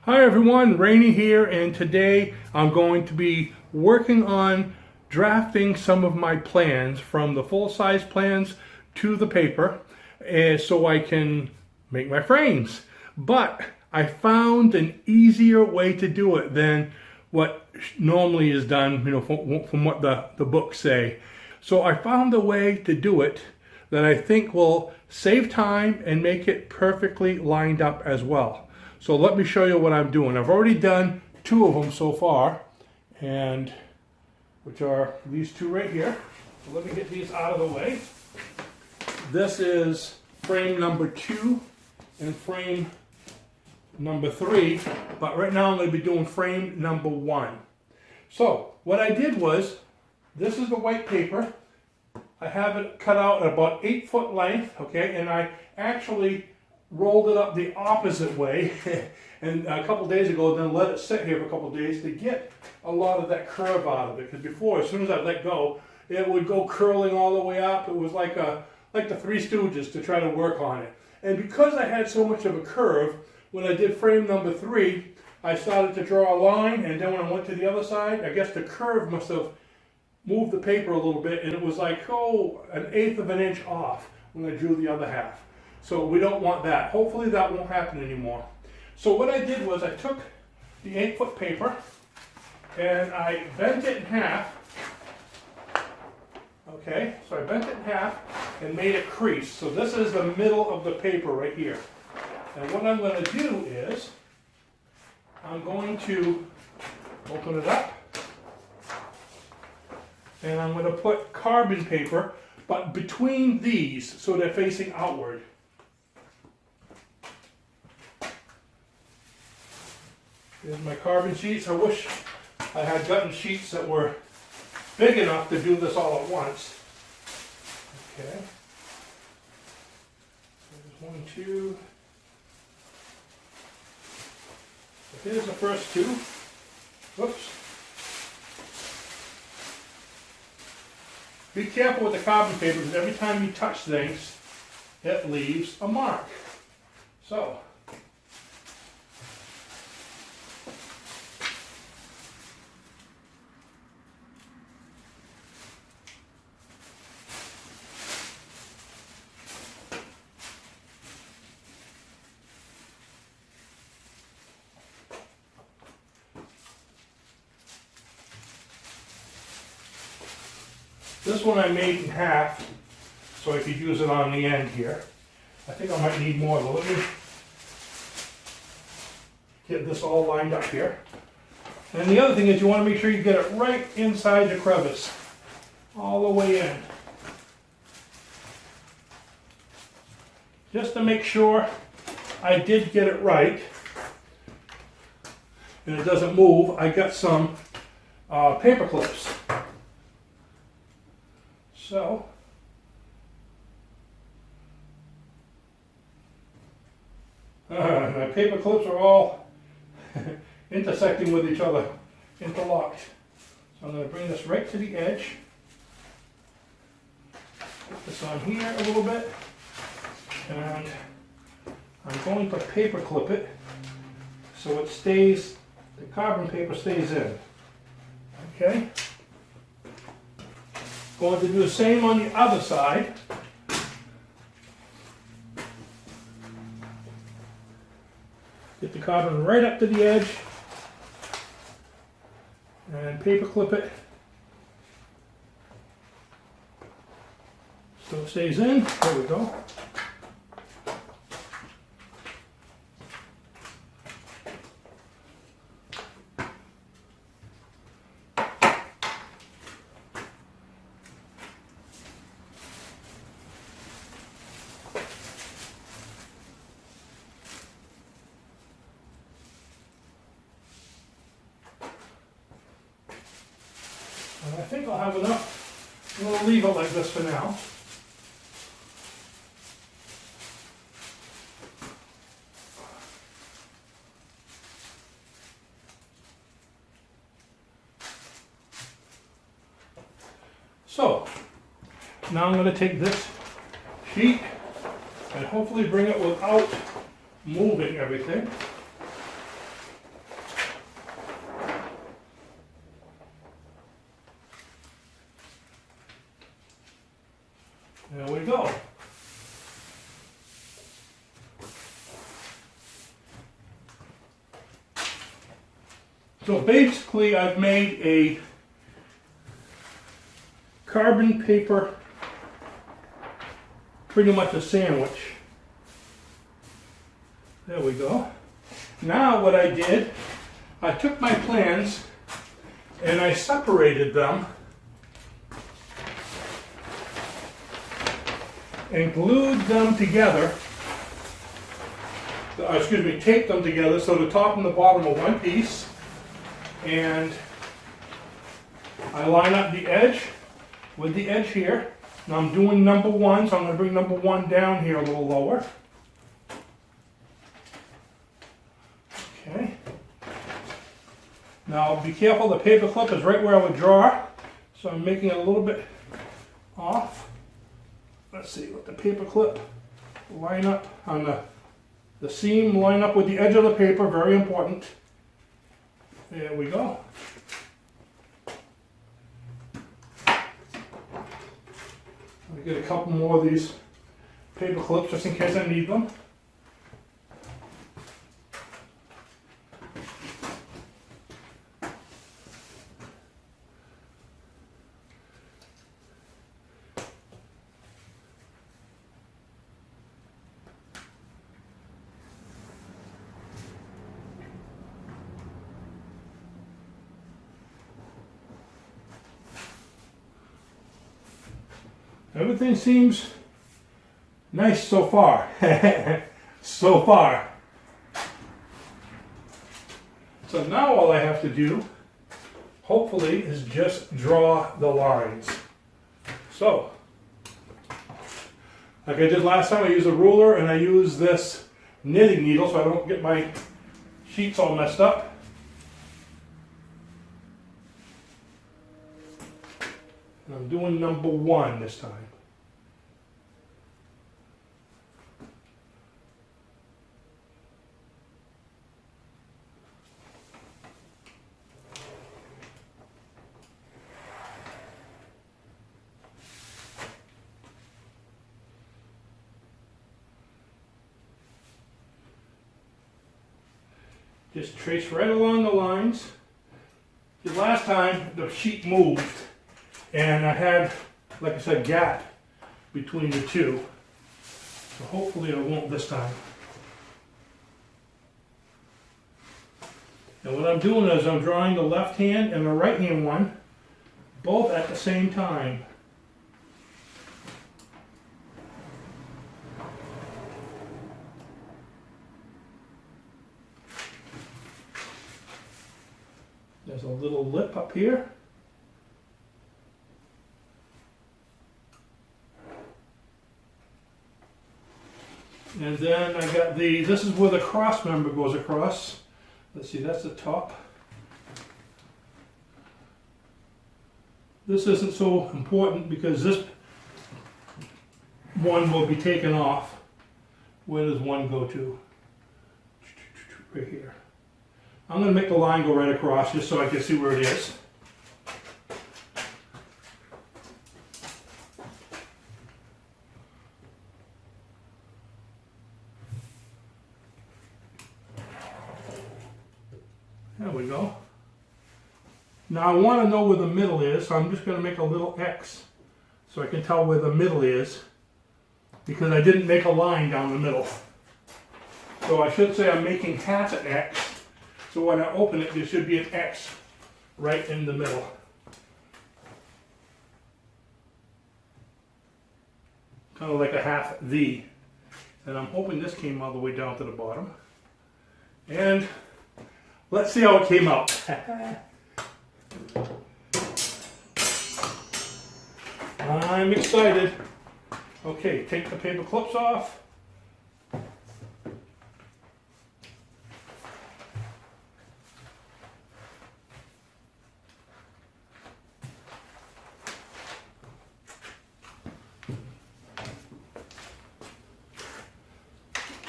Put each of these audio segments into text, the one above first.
Hi everyone, Rainey here, and today I'm going to be working on drafting some of my plans from the full-size plans to the paper so I can make my frames. But I found an easier way to do it than what normally is done, from what the books say. So I found a way to do it that I think will save time and make it perfectly lined up as well. So let me show you what I'm doing. I've already done two of them so far, and which are these two right here. So let me get these out of the way. This is frame number 2 and frame number 3, but right now I'm going to be doing frame number 1. So what I did was, this is the white paper. I have it cut out at about 8 foot length, okay, and I actually rolled it up the opposite way and a couple days ago, then let it sit here for a couple days to get a lot of that curve out of it. Because before, as soon as I let go, it would go curling all the way up. It was like the Three Stooges to try to work on it. And because I had so much of a curve, when I did frame number 3, I started to draw a line, and then when I went to the other side, I guess the curve must have moved the paper a little bit, and it was like, an eighth of an inch off when I drew the other half. So we don't want that. Hopefully that won't happen anymore. So what I did was I took the 8 foot paper and I bent it in half. Okay, so I bent it in half and made it crease. So this is the middle of the paper right here. And what I'm going to do is I'm going to open it up and I'm going to put carbon paper, but between these so they're facing outward. Here's my carbon sheets. I wish I had gotten sheets that were big enough to do this all at once. Okay. There's 1, 2. So here's the first 2. Whoops. Be careful with the carbon paper because every time you touch things, it leaves a mark. So, this one I made in half so I could use it on the end here. I think I might need more, but let me get this all lined up here. And the other thing is you want to make sure you get it right inside the crevice, all the way in. Just to make sure I did get it right and it doesn't move, I got some paper clips. So, my paper clips are all intersecting with each other, interlocked. So I'm going to bring this right to the edge. Put this on here a little bit. And I'm going to paper clip it so it stays, the carbon paper stays in. Okay? Going to do the same on the other side. Get the carbon right up to the edge and paper clip it so it stays in. There we go. And I think I'll have enough. We'll leave it like this for now. So, now I'm going to take this sheet and hopefully bring it without moving everything. There we go. So basically I've made a carbon paper, pretty much a sandwich. There we go. Now what I did, I took my plans and I separated them and glued them together, taped them together so the top and the bottom are one piece. And I line up the edge with the edge here. Now I'm doing number 1, so I'm going to bring number 1 down here a little lower. Okay. Now be careful, the paper clip is right where I would draw, so I'm making it a little bit off. Let's see, let the paper clip line up on the seam, line up with the edge of the paper, very important. There we go. I'll get a couple more of these paper clips just in case I need them. Everything seems nice so far. So far. So now all I have to do, hopefully, is just draw the lines. So, like I did last time, I used a ruler and I use this knitting needle so I don't get my sheets all messed up. And I'm doing number 1 this time. Just trace right along the lines. The last time the sheet moved and I had, like I said, gap between the two. So hopefully I won't this time. And what I'm doing is I'm drawing the left hand and the right hand one both at the same time. There's a little lip up here. And then I got this is where the cross member goes across. Let's see, that's the top. This isn't so important because this one will be taken off. Where does one go to? Right here. I'm going to make the line go right across just so I can see where it is. There we go. Now I want to know where the middle is, so I'm just going to make a little X so I can tell where the middle is because I didn't make a line down the middle. So I should say I'm making half an X. So when I open it, there should be an X right in the middle. Kind of like a half V. And I'm hoping this came all the way down to the bottom. And let's see how it came out. I'm excited. Okay, take the paper clips off.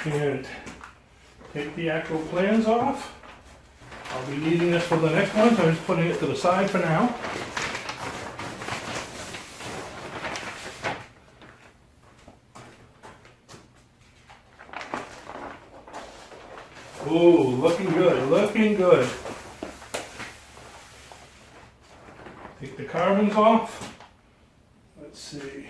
And take the actual plans off. I'll be needing this for the next one, so I'm just putting it to the side for now. Ooh, looking good, looking good. Take the carbons off. Let's see.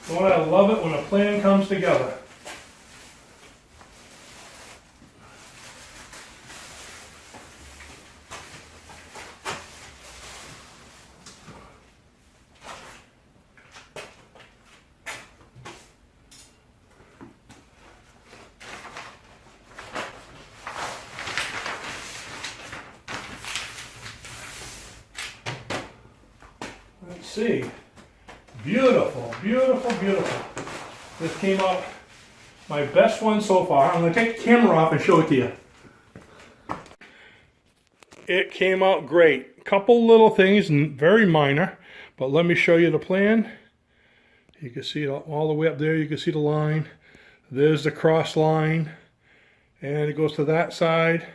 Boy, I love it when a plan comes together. Let's see. Beautiful, beautiful, beautiful. This came out my best one so far. I'm going to take the camera off and show it to you. It came out great. Couple little things, very minor, but let me show you the plan. You can see it all the way up there. You can see the line. There's the cross line, and it goes to that side,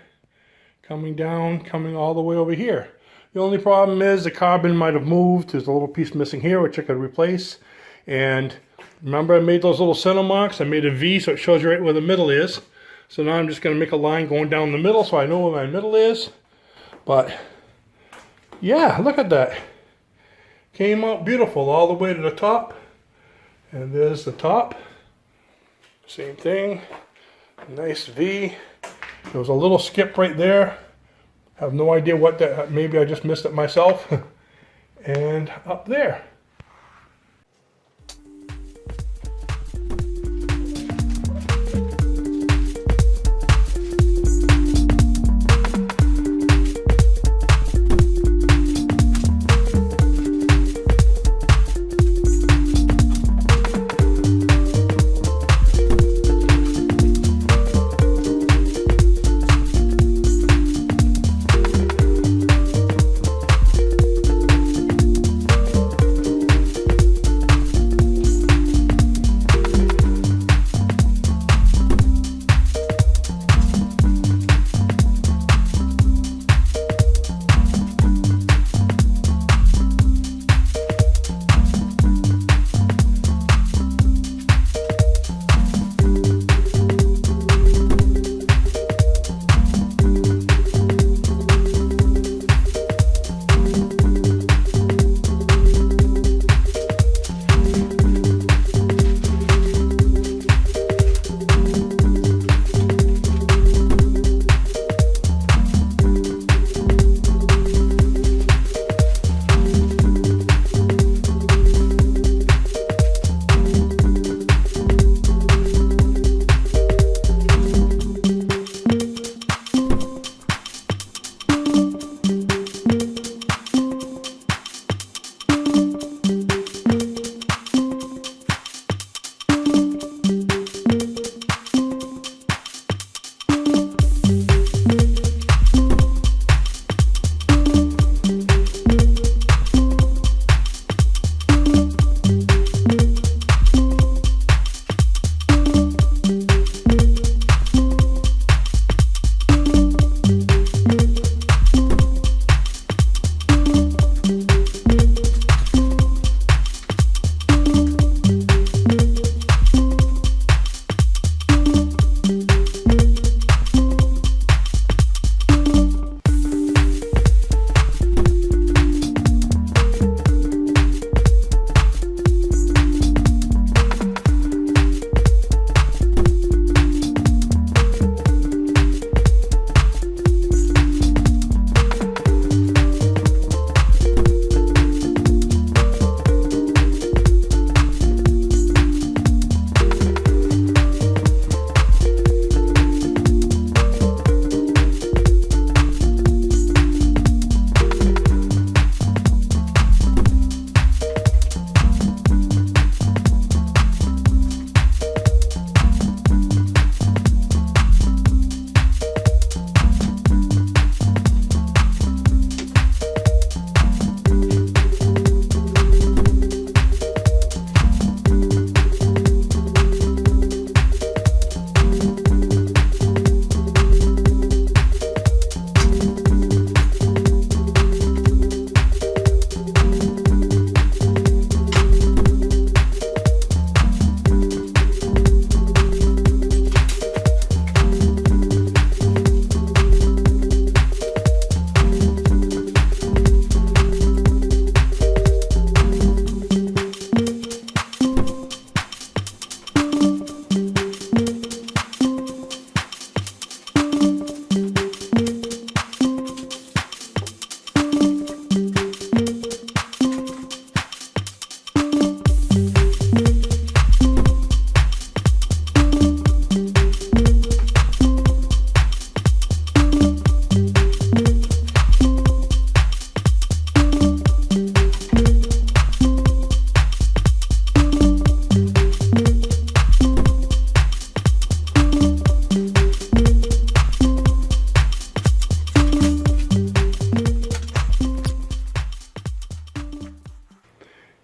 coming down, coming all the way over here. The only problem is the carbon might have moved. There's a little piece missing here, which I could replace. And remember I made those little center marks? I made a V so it shows you right where the middle is. So now I'm just going to make a line going down the middle so I know where my middle is. But yeah, look at that. Came out beautiful all the way to the top. And there's the top. Same thing. Nice V. There was a little skip right there. Have no idea what that, maybe I just missed it myself. And up there.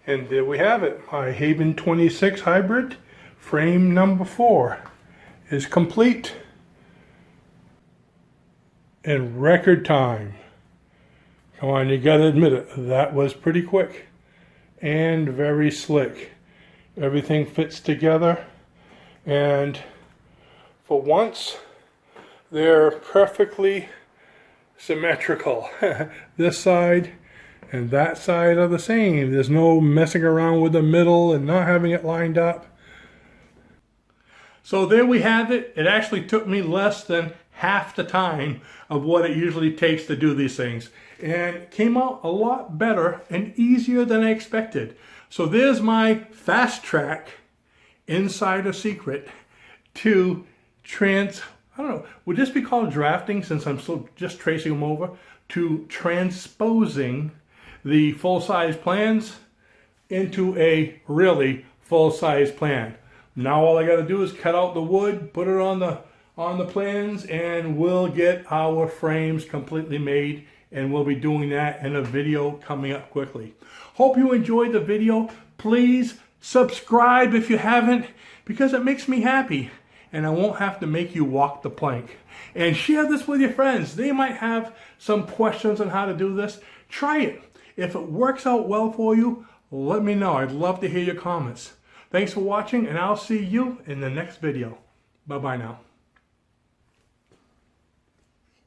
And there we have it. My Haven 26 hybrid frame number 4 is complete in record time. Come on, you gotta admit it, that was pretty quick and very slick. Everything fits together, and for once they're perfectly symmetrical. This side and that side are the same. There's no messing around with the middle and not having it lined up. So there we have it. It actually took me less than half the time of what it usually takes to do these things, and came out a lot better and easier than I expected. So there's my fast track insider secret to I don't know, would this be called drafting since I'm still just tracing them over, to transposing the full-size plans into a really full-size plan. Now all I got to do is cut out the wood, put it on the plans, and we'll get our frames completely made, and we'll be doing that in a video coming up quickly. Hope you enjoyed the video. Please subscribe if you haven't, because it makes me happy, and I won't have to make you walk the plank. And share this with your friends. They might have some questions on how to do this. Try it. If it works out well for you, let me know. I'd love to hear your comments. Thanks for watching, and I'll see you in the next video. Bye-bye now.